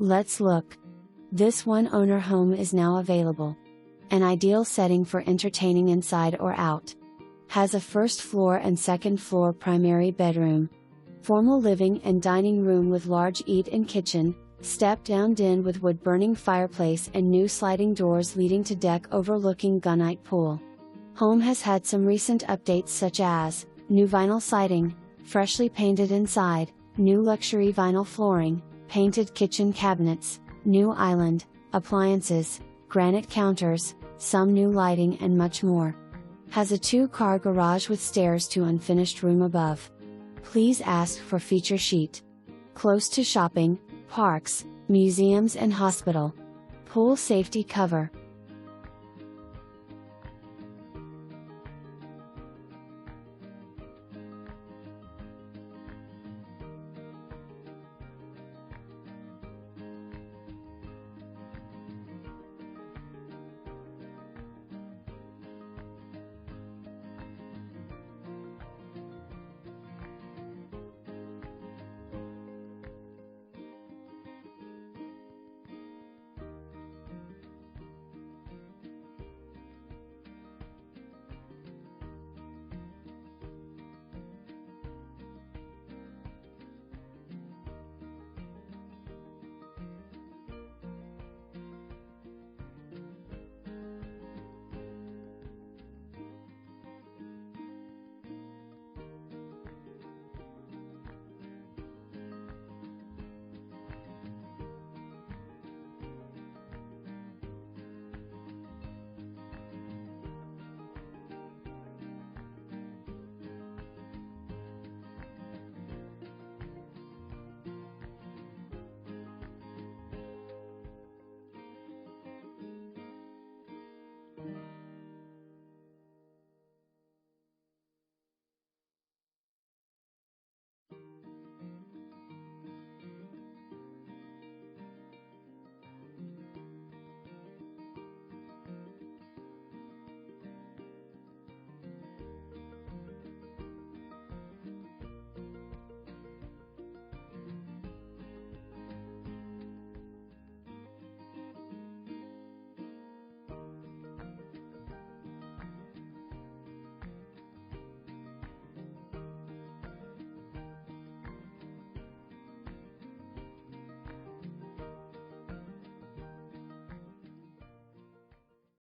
Let's look. This one-owner home is now available. An ideal setting for entertaining inside or out. Has a first floor and second floor primary bedroom. Formal living and dining room with large eat-in kitchen, step-down den with wood-burning fireplace and new sliding doors leading to deck overlooking gunite pool. Home has had some recent updates such as, new vinyl siding, freshly painted inside, new luxury vinyl flooring, painted kitchen cabinets, new island, appliances, granite counters, some new lighting and much more. Has a 2-car garage with stairs to unfinished room above. Please ask for feature sheet. Close to shopping, parks, museums and hospital. Pool safety cover.